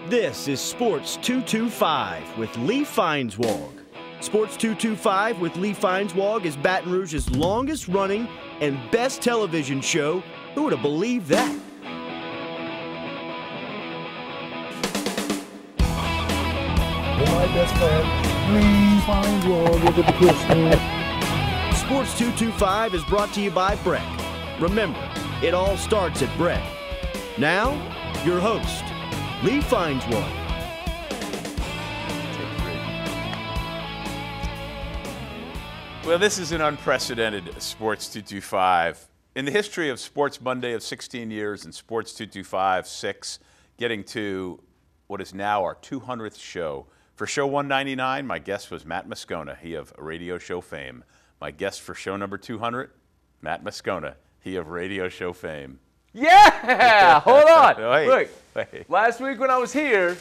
This is Sports 225 with Lee Feinswag. Sports 225 with Lee Feinswag is Baton Rouge's longest running and best television show. Who would have believed that? My best friend, Lee Feinswag, look at the Christmas. Sports 225 is brought to you by Breck. Remember, it all starts at Breck. Now, your host, Lee Feinswag. Well, this is an unprecedented Sports 225. In the history of Sports Monday of 16 years and Sports 225, 6, getting to what is now our 200th show. For show 199, my guest was Matt Moscona, he of radio show fame. My guest for show number 200, Matt Moscona, he of radio show fame. Yeah! Hold on. Wait. Look, last week when I was here,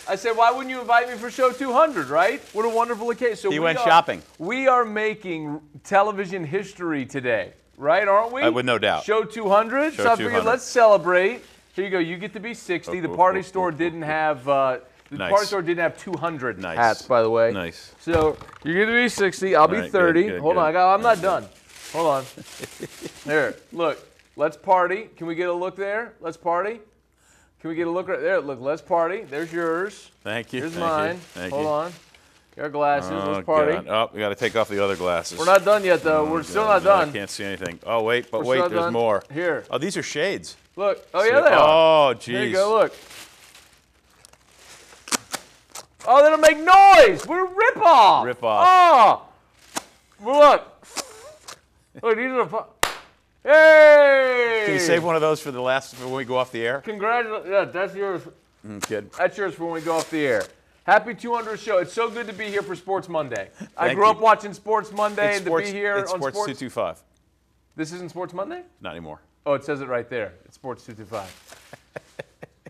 I said, why wouldn't you invite me for show 200, right? What a wonderful occasion. So He went shopping. We are making television history today, right? Aren't we? With no doubt. Show 200. Show So I figured 200. let's celebrate. Here you go. You get to be 60. The party store didn't have. The Nice. party store didn't have 200 Nice. hats, by the way. Nice. So you get to be 60. I'll be right, 30. good, Hold good. on. I'm not done. Hold on. There. Look. Let's party. Can we get a look there? Let's party. Can we get a look right there? Look. Let's party. There's yours. Thank you. Here's Thank mine. You. Thank Hold you. on. Your glasses. Oh, Let's party. God. Oh, we got to take off the other glasses. We're not done yet, though. Oh, We're still God, not no, done. I can't see anything. Oh, wait, but We're wait, still not there's done. more. Here. Oh, these are shades. Look. Oh, yeah, they are. Oh, geez. There you go. Look. Oh, they don't make noise. We're rip-off. Rip-off. Oh. Well, look. Look, these are the Hey. Can you save one of those for the last, for when we go off the air? Congratulations. Yeah, that's yours. Kid. That's yours for when we go off the air. Happy 200th show. It's so good to be here for Sports Monday. I Thank grew you. up watching Sports Monday It's and sports, to be here it's on Sports Sports. 225. This isn't Sports Monday? Not anymore. Oh, it says it right there. It's Sports 225.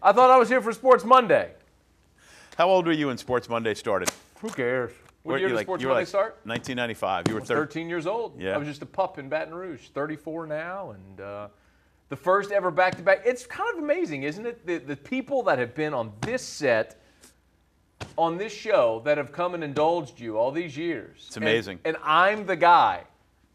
I thought I was here for Sports Monday. How old were you when Sports Monday started? Who cares? What Were year you did like- Sports you were Monday like start? 1995. You were 13 years old. Yeah. I was just a pup in Baton Rouge. 34 now, and the first ever back-to-back. It's kind of amazing, isn't it? The people that have been on this set, on this show, that have come and indulged you all these years. It's amazing. And I'm the guy.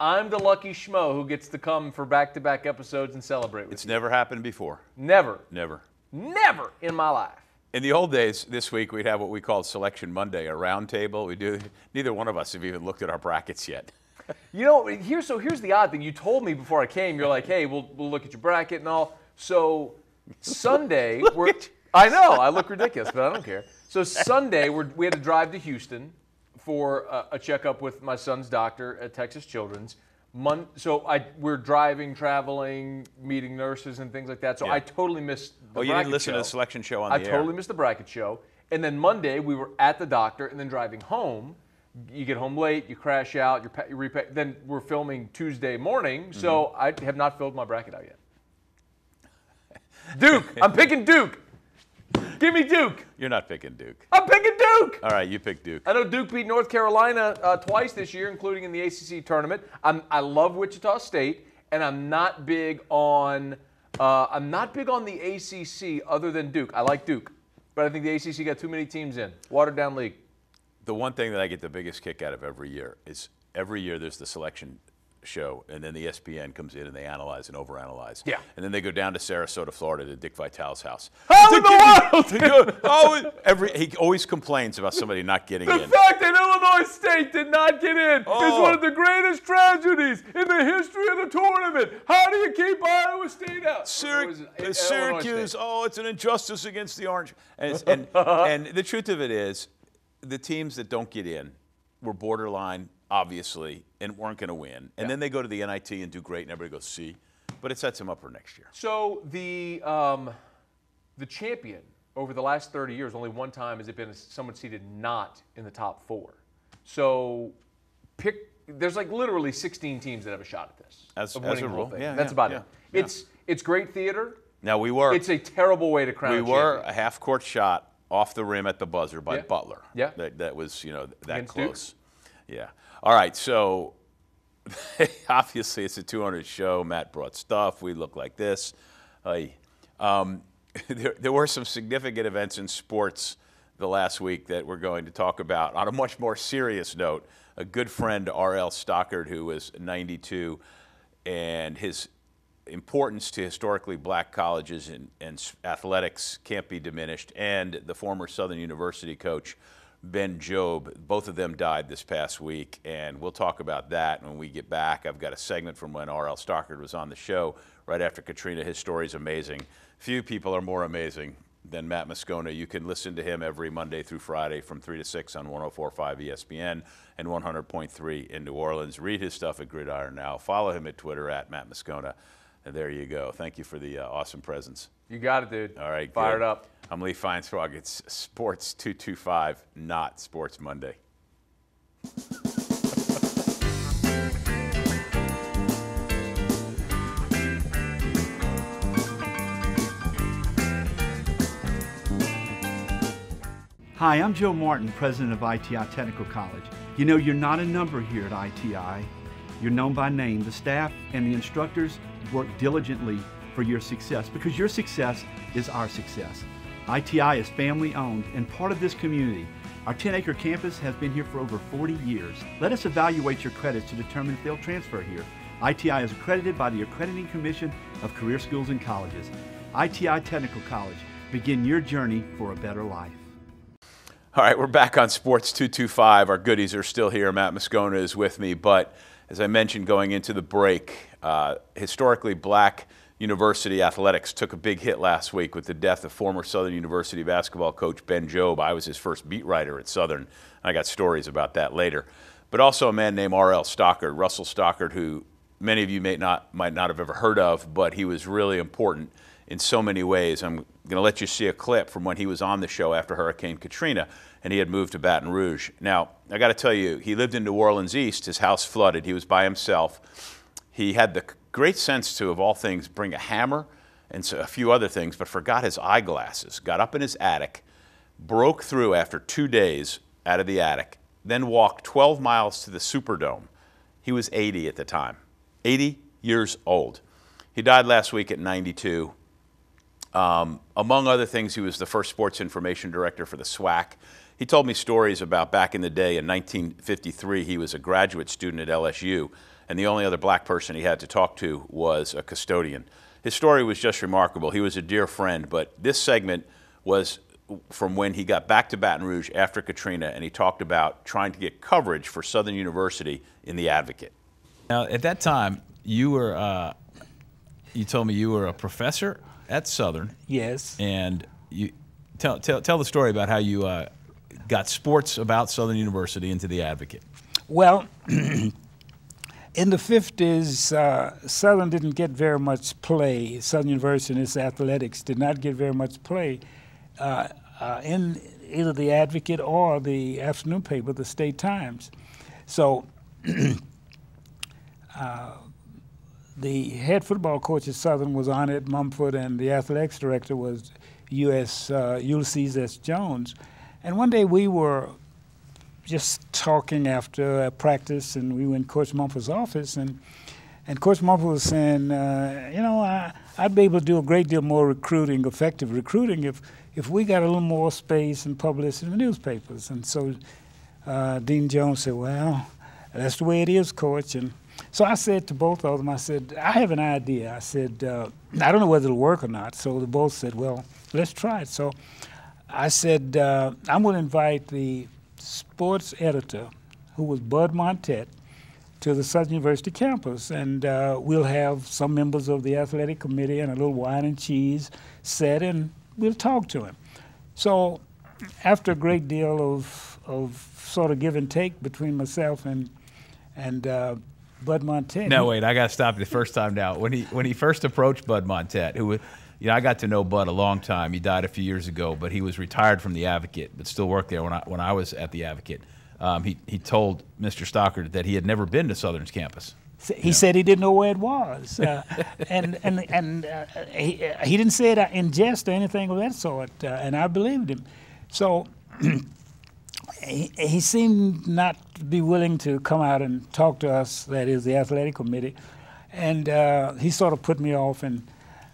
I'm the lucky schmo who gets to come for back-to-back episodes and celebrate with It's you. never happened before. Never. Never. Never in my life. In the old days, this week we'd have what we called Selection Monday, a round table. We do. Neither one of us have even looked at our brackets yet. You know, here's the odd thing. You told me before I came, you're like, hey, we'll look at your bracket and all. So Sunday, I know, I look ridiculous, but I don't care. So Sunday, we had to drive to Houston for a checkup with my son's doctor at Texas Children's. We're driving, traveling, meeting nurses and things like that. So Yeah. I totally missed the bracket You didn't listen show. to the selection show on I the air. totally missed the bracket show. And then Monday, we were at the doctor and then driving home. You get home late, you crash out, you repack. Then we're filming Tuesday morning, so I have not filled my bracket out yet. Duke, I'm picking Duke. Give me Duke. You're not picking Duke. I'm picking Duke. All right, you pick Duke. I know Duke beat North Carolina twice this year, including in the ACC tournament. I love Wichita State, and I'm not big on the ACC other than Duke. I like Duke, but I think the ACC got too many teams in. Watered down league. The one thing that I get the biggest kick out of every year is every year there's the selection show, and then the ESPN comes in and they analyze and overanalyze. Yeah. And then they go down to Sarasota, Florida, to Dick Vitale's house. How in the world? He always complains about somebody not getting The in. fact that Illinois State did not get in is one of the greatest tragedies in the history of the tournament. How do you keep Iowa State out? Syracuse, it's an injustice against the Orange. And the truth of it is, the teams that don't get in were borderline, obviously, and weren't going to win. And then they go to the NIT and do great, and everybody goes, see? But it sets them up for next year. So the champion over the last 30 years, only one time has it been someone seated not in the top 4. So there's like literally 16 teams that have a shot at this. As of winning a the whole rule. thing. Yeah, That's yeah, about yeah, it. It's great theater. Now, we were. It's a terrible way to crown a We were champion. a half-court shot off the rim at the buzzer by Yeah. Butler. Yeah. That was, that Against close. Yeah. All right, so obviously it's a 200 show. Matt brought stuff. We look like this. there were some significant events in sports the last week that we're going to talk about. On a much more serious note, a good friend, R.L. Stockard, who was 92, and his importance to historically black colleges and athletics can't be diminished, and the former Southern University coach, Ben Jobe, both of them died this past week, and we'll talk about that when we get back. I've got a segment from when R.L. Stockard was on the show right after Katrina. His story is amazing. Few people are more amazing than Matt Moscona. You can listen to him every Monday through Friday from 3 to 6 on 104.5 ESPN and 100.3 in New Orleans. Read his stuff at Gridiron Now. Follow him at Twitter at Matt Moscona. And there you go. Thank you for the awesome presence. You got it, dude. All right, Fired good. up. I'm Lee Feinswag. It's Sports 225, not Sports Monday. Hi, I'm Joe Martin, president of ITI Technical College. You know, you're not a number here at ITI. You're known by name. The staff and the instructors work diligently for your success because your success is our success. ITI is family owned and part of this community. Our 10-acre campus has been here for over 40 years. Let us evaluate your credits to determine if they'll transfer here. ITI is accredited by the Accrediting Commission of Career Schools and Colleges. ITI Technical College. Begin your journey for a better life. All right, we're back on Sports 225. Our goodies are still here. Matt Moscona is with me, but as I mentioned going into the break, historically black university athletics took a big hit last week with the death of former Southern University basketball coach Ben Jobe. I was his first beat writer at Southern. I got stories about that later. But also a man named R.L. Stockard, Russell Stockard, who many of you might not have ever heard of, but he was really important in so many ways. I'm going to let you see a clip from when he was on the show after Hurricane Katrina, and he had moved to Baton Rouge. Now, I got to tell you, he lived in New Orleans East. His house flooded. He was by himself. He had the great sense to, of all things, bring a hammer and a few other things, but forgot his eyeglasses, got up in his attic, broke through after 2 days out of the attic, then walked 12 miles to the Superdome. He was 80 at the time, 80 years old. He died last week at 92. Among other things, he was the first sports information director for the SWAC. He told me stories about back in the day in 1953, he was a graduate student at LSU, and the only other black person he had to talk to was a custodian. His story was just remarkable. He was a dear friend, but this segment was from when he got back to Baton Rouge after Katrina, and he talked about trying to get coverage for Southern University in the Advocate. Now, at that time, you were, you told me you were a professor at Southern. Yes. And you tell the story about how you got sports about Southern University into the Advocate. Well, in the 50s, Southern didn't get very much play. Southern University and its athletics did not get very much play in either the Advocate or the afternoon paper, the State Times. So the head football coach at Southern was Arnett Mumford, and the athletics director was Ulysses S. Jones. And one day we were just talking after a practice, and we were in Coach Mumford's office, and Coach Mumford was saying, you know, I'd be able to do a great deal more recruiting, effective recruiting, if we got a little more space and publicity in the newspapers. And so Dean Jones said, well, that's the way it is, Coach. And so I said to both of them, I said, I have an idea. I said, I don't know whether it'll work or not. So they both said, well, let's try it. So I said, I'm going to invite the sports editor, who was Bud Montet, to the Southern University campus. And we'll have some members of the athletic committee and a little wine and cheese set, and we'll talk to him. So after a great deal of sort of give and take between myself and Bud Montet. No, wait, I got to stop you the first time now. When he first approached Bud Montet, who, you know, I got to know Bud a long time. He died a few years ago, but he was retired from the Advocate, but still worked there when I was at the Advocate. He told Mr. Stockard that he had never been to Southern's campus. He said he didn't know where it was, and he didn't say it in jest or anything of that sort, and I believed him. So he seemed not to be willing to come out and talk to us, that is, the athletic committee, and he sort of put me off. And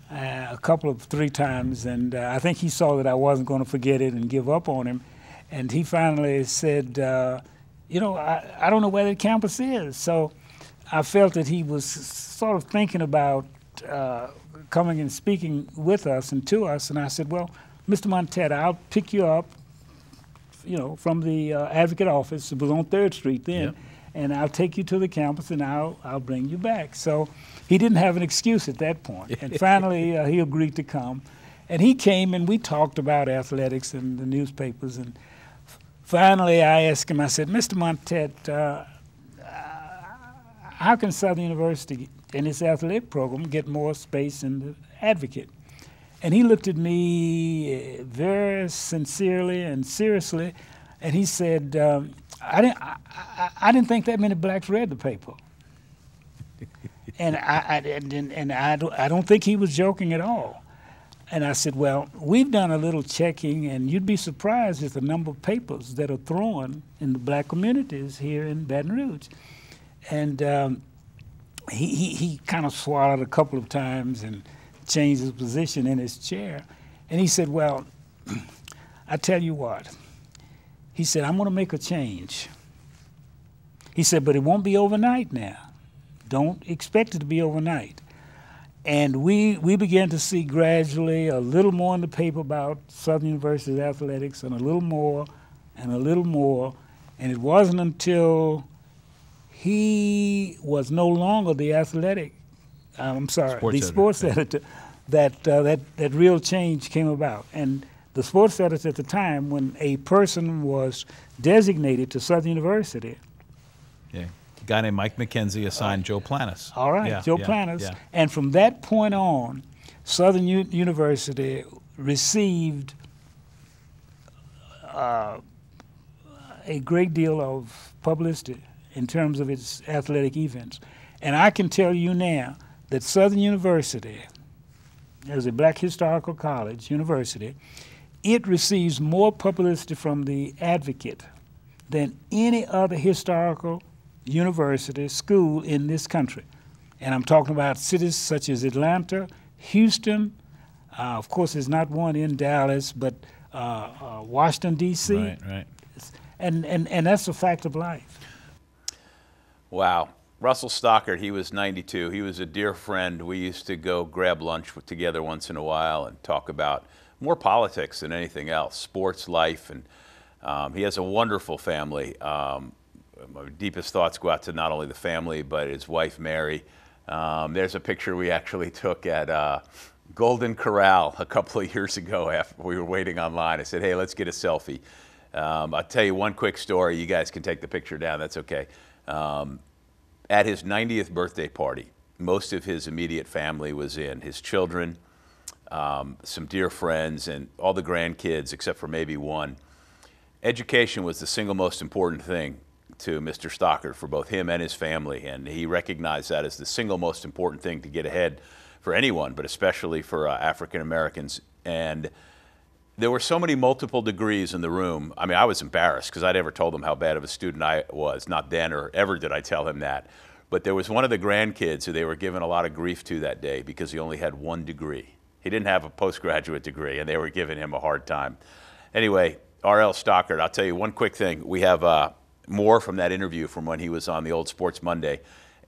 three times, and I think he saw that I wasn't going to forget it and give up on him. And he finally said, you know, I don't know where the campus is. So I felt that he was sort of thinking about coming and speaking with us and to us. And I said, well, Mr. Montette, I'll pick you up, you know, from the advocate office. It was on 3rd Street then. Yep. And I'll take you to the campus and I'll bring you back. So he didn't have an excuse at that point. And finally, he agreed to come. And he came and we talked about athletics and the newspapers. And finally, I asked him, I said, Mr. Montette, how can Southern University and its athletic program get more space in the advocate? And he looked at me very sincerely and seriously, and he said, I didn't think that many blacks read the paper. And I don't think he was joking at all. And I said, well, we've done a little checking, and you'd be surprised at the number of papers that are thrown in the black communities here in Baton Rouge. And he kind of swallowed a couple of times and changed his position in his chair. And he said, well, I tell you what. He said, I'm going to make a change. He said, but it won't be overnight now. Don't expect it to be overnight. And we began to see gradually a little more in the paper about Southern University's athletics, and a little more, and a little more. And it wasn't until he was no longer the sports editor, that real change came about. And the sports editor at the time, when a person was designated to Southern University. Yeah, a guy named Mike McKenzie assigned Joe Planis. All right, Joe Planis. Yeah. And from that point on, Southern University received a great deal of publicity in terms of its athletic events. And I can tell you now that Southern University, as a black historical college university, it receives more publicity from the Advocate than any other historical university, school in this country. And I'm talking about cities such as Atlanta, Houston, of course there's not one in Dallas, but Washington, D.C. Right. And that's a fact of life. Wow. Russell Stockert, he was 92. He was a dear friend. We used to go grab lunch together once in a while and talk about more politics than anything else, sports, life, and he has a wonderful family. My deepest thoughts go out to not only the family, but his wife, Mary. There's a picture we actually took at Golden Corral a couple of years ago after we were waiting online. I said, hey, let's get a selfie. I'll tell you one quick story. You guys can take the picture down. That's okay. At his 90th birthday party, most of his immediate family was in. His children, some dear friends, and all the grandkids, except for maybe one. Education was the single most important thing to Mr. Stockert for both him and his family, and he recognized that as the single most important thing to get ahead for anyone, but especially for African Americans. And there were so many multiple degrees in the room. I mean, I was embarrassed because I'd ever told him how bad of a student I was. Not then or ever did I tell him that. But there was one of the grandkids who they were giving a lot of grief to that day because he only had 1 degree. He didn't have a postgraduate degree, and they were giving him a hard time. Anyway, R.L. Stockert, I'll tell you one quick thing. We have more from that interview from when he was on the old Sports Monday,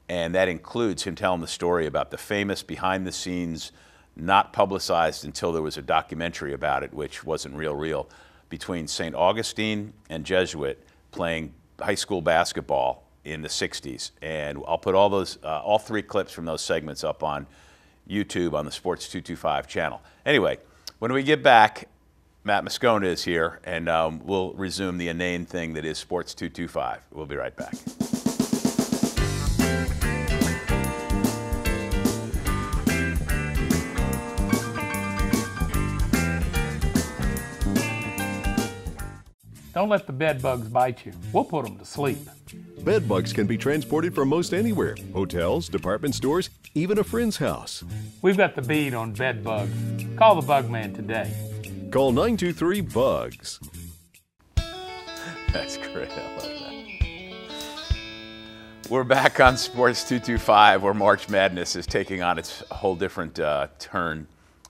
and that includes him telling the story about the famous behind-the-scenes, not publicized until there was a documentary about it, which wasn't real, between St. Augustine and Jesuit playing high school basketball in the 60s. And I'll put all those, all 3 clips from those segments up on YouTube on the Sports 225 channel. Anyway, when we get back, Matt Moscona is here, and we'll resume the inane thing that is Sports 225. We'll be right back. Don't let the bed bugs bite you. We'll put them to sleep. Bed bugs can be transported from most anywhere. Hotels, department stores, even a friend's house. We've got the bead on bed bugs. Call the bug man today. Call 923-BUGS. That's great. I love that. We're back on Sports 225, where March Madness is taking on its whole different turn.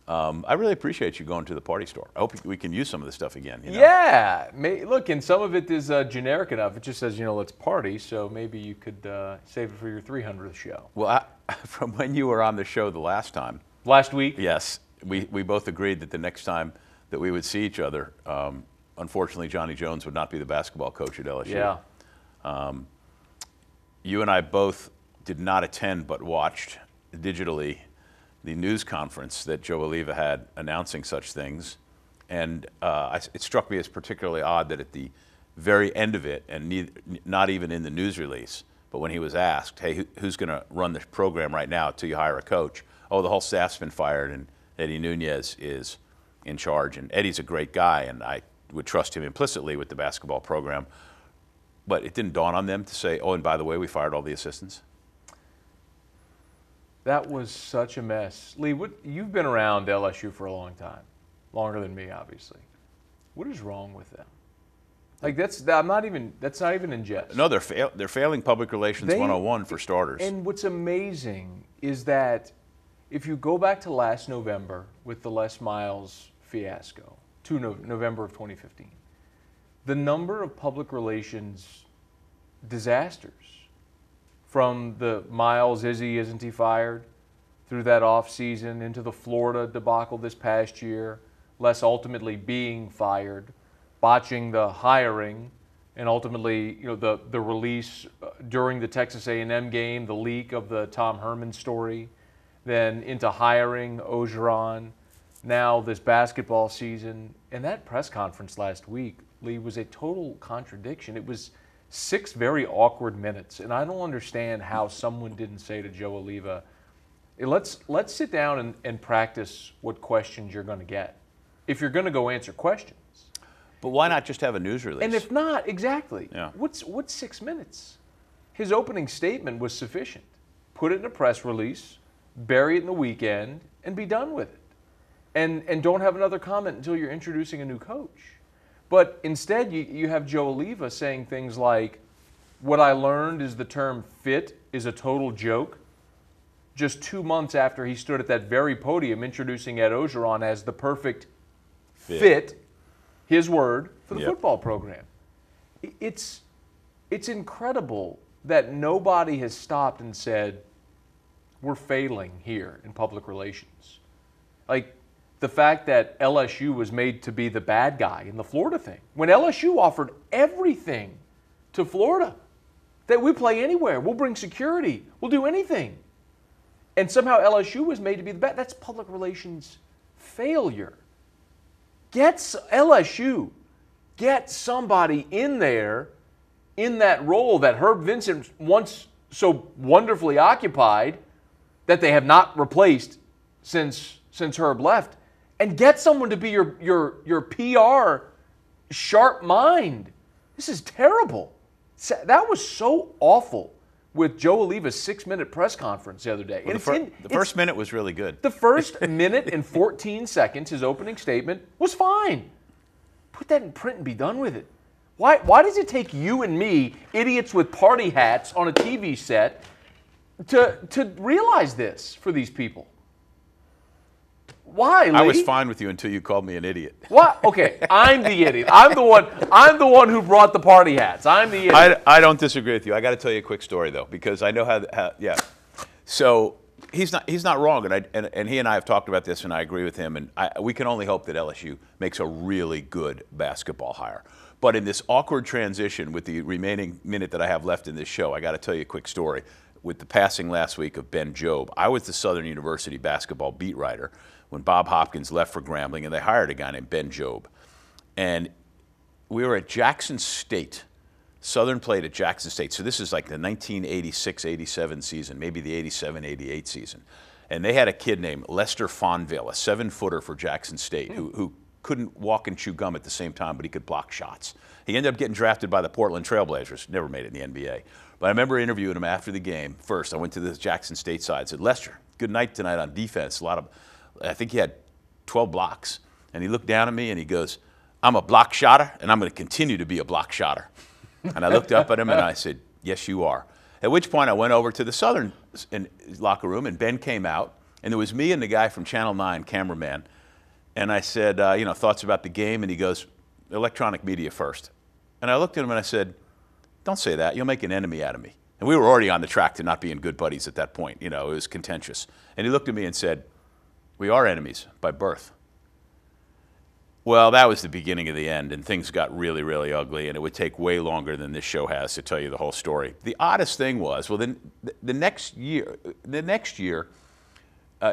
I really appreciate you going to the party store. I hope we can use some of this stuff again. You know? Yeah. Look, and some of it is generic enough. It just says, let's party, so maybe you could save it for your 300th show. Well, from when you were on the show the last time. Last week? Yes. We both agreed that the next time that we would see each other, unfortunately, Johnny Jones would not be the basketball coach at LSU. Yeah. You and I both did not attend but watched digitally the news conference that Joe Oliva had announcing such things. And it struck me as particularly odd that at the very end of it, and not even in the news release, but when he was asked, hey, who's going to run the program right now until you hire a coach? Oh, the whole staff's been fired, and Eddie Nunez is in charge. And Eddie's a great guy, and I would trust him implicitly with the basketball program. But it didn't dawn on them to say, oh, and by the way, we fired all the assistants? That was such a mess. Lee, you've been around LSU for a long time, longer than me, obviously. What is wrong with them? Like that's not even in jest. No, they're failing public relations 101 for starters. And what's amazing is that if you go back to last November with the Les Miles fiasco, to November of 2015, the number of public relations disasters, from the Miles, isn't he fired, through that offseason, into the Florida debacle this past year, Les ultimately being fired, botching the hiring, and ultimately, the release during the Texas A&M game, the leak of the Tom Herman story, then into hiring Orgeron, now this basketball season. And that press conference last week, Lee, was a total contradiction. It was 6 very awkward minutes, and I don't understand how someone didn't say to Joe Oliva, hey, let's sit down and practice what questions you're going to get if you're going to go answer questions. But why not just have a news release? And if not, exactly. Yeah. What's 6 minutes? His opening statement was sufficient. Put it in a press release, bury it in the weekend, and be done with it. And don't have another comment until you're introducing a new coach. But instead, you have Joe Oliva saying things like, what I learned is the term fit is a total joke. Just 2 months after he stood at that very podium introducing Ed Orgeron as the perfect fit, his word, for the football program. It's incredible that nobody has stopped and said, we're failing here in public relations. Like, the fact that LSU was made to be the bad guy in the Florida thing, when LSU offered everything to Florida, that we play anywhere, we'll bring security, we'll do anything. And somehow LSU was made to be the bad. That's public relations failure. LSU, get somebody in there in that role that Herb Vincent once so wonderfully occupied that they have not replaced since Herb left. And get someone to be your PR sharp mind. This is terrible. That was so awful with Joe Oliva's 6-minute press conference the other day. Well, the first minute was really good. The first minute and 14 seconds, his opening statement, was fine. Put that in print and be done with it. Why does it take you and me, idiots with party hats on a TV set, to realize this for these people? Why, Lee? I was fine with you until you called me an idiot. What? Okay, I'm the idiot. I'm the one who brought the party hats. I'm the idiot. I don't disagree with you. I got to tell you a quick story though, because I know how. So he's not wrong, and he and I have talked about this, and I agree with him. And we can only hope that LSU makes a really good basketball hire. But in this awkward transition, with the remaining minute that I have left in this show, I got to tell you a quick story. With the passing last week of Ben Jobe, I was the Southern University basketball beat writer when Bob Hopkins left for Grambling, and they hired a guy named Ben Jobe. And we were at Jackson State. Southern played at Jackson State. So this is like the 1986-87 season, maybe the 87-88 season. And they had a kid named Lester Fonville, a 7-footer for Jackson State, who couldn't walk and chew gum at the same time, but he could block shots. He ended up getting drafted by the Portland Trailblazers, never made it in the NBA. But I remember interviewing him after the game. First, I went to the Jackson State side, said, Lester, good night tonight on defense. I think he had 12 blocks. And he looked down at me and he goes, I'm a block shotter, and I'm going to continue to be a block shotter. And I looked up at him and I said, yes, you are. At which point I went over to the Southern locker room, and Ben came out, and there was me and the guy from Channel 9, cameraman. And I said, thoughts about the game? And he goes, electronic media first. And I looked at him and I said, don't say that. You'll make an enemy out of me. And we were already on the track to not being good buddies at that point. It was contentious. And he looked at me and said, we are enemies by birth. Well, that was the beginning of the end, and things got really, really ugly, and it would take way longer than this show has to tell you the whole story. The oddest thing was, well, then the next year,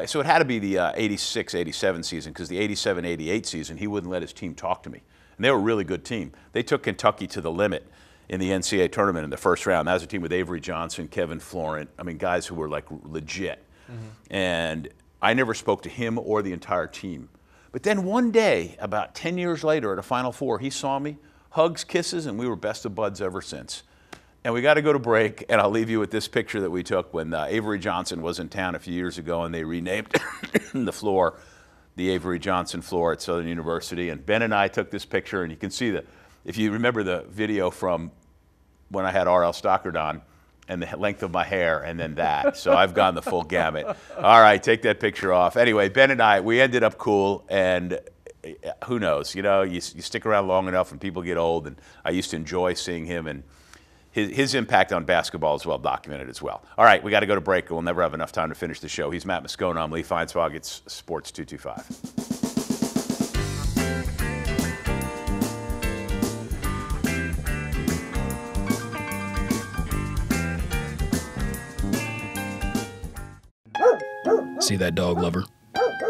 so it had to be the 86, 87 season, because the 87, 88 season, he wouldn't let his team talk to me. And they were a really good team. They took Kentucky to the limit in the NCAA tournament in the first round. That was a team with Avery Johnson, Kevin Florent, guys who were like legit. Mm-hmm. And I never spoke to him or the entire team. But then one day, about 10 years later at a Final Four, he saw me, hugs, kisses, and we were best of buds ever since. And we got to go to break, and I'll leave you with this picture that we took when Avery Johnson was in town a few years ago, and they renamed the floor the Avery Johnson floor at Southern University. And Ben and I took this picture, and you can see if you remember the video from when I had R.L. Stockard on, and the length of my hair, and then that. So I've gone the full gamut. All right, take that picture off. Anyway, Ben and I, we ended up cool, and who knows? You stick around long enough and people get old, and I used to enjoy seeing him, and his impact on basketball is well documented as well. All right, we got to go to break. We'll never have enough time to finish the show. He's Matt Moscona. I'm Lee Feinswag. It's Sports 225. See that dog lover?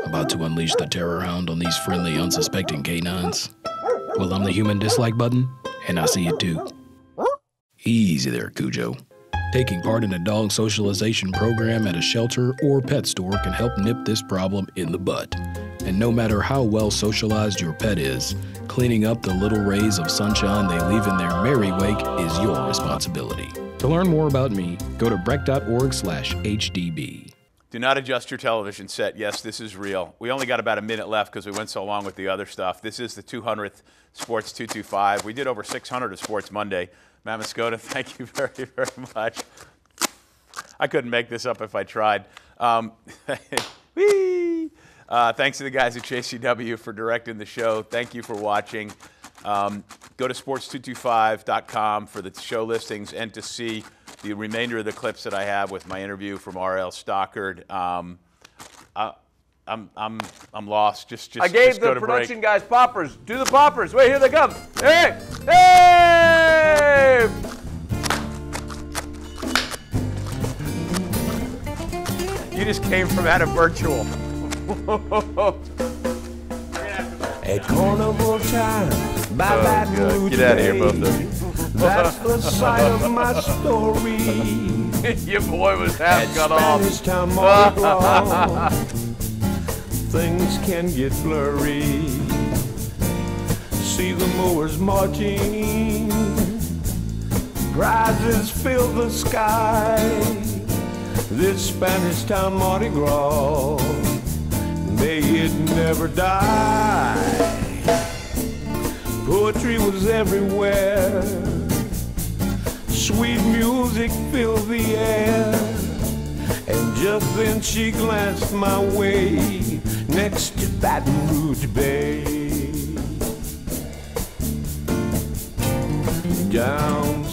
About to unleash the terror hound on these friendly, unsuspecting canines? Well, I'm the human dislike button, and I see it too. Easy there, Cujo. Taking part in a dog socialization program at a shelter or pet store can help nip this problem in the bud. And no matter how well socialized your pet is, cleaning up the little rays of sunshine they leave in their merry wake is your responsibility. To learn more about me, go to breck.org/HDB. Do not adjust your television set. Yes, this is real. We only got about a minute left because we went so long with the other stuff. This is the 200th Sports 225. We did over 600 of Sports Monday. Matt Moscona, thank you very, very much. I couldn't make this up if I tried. Thanks to the guys at JCW for directing the show. Thank you for watching. Go to sports225.com for the show listings and to see the remainder of the clips that I have with my interview from R.L. Stockard. I'm lost. Just I gave just go the to production break. guys poppers. Do the poppers. Wait, here they come. Hey! Hey! You just came from out of virtual. At carnival time, by Baton Rouge Get out of here, both of you. That's the site of my story. Your boy was half cut off. Spanish Town, Mardi Gras, things can get blurry. See the mowers marching, prizes fill the sky. This Spanish Town Mardi Gras, may it never die. Poetry was everywhere, sweet music filled the air, and just then she glanced my way next to Baton Rouge Bay. Down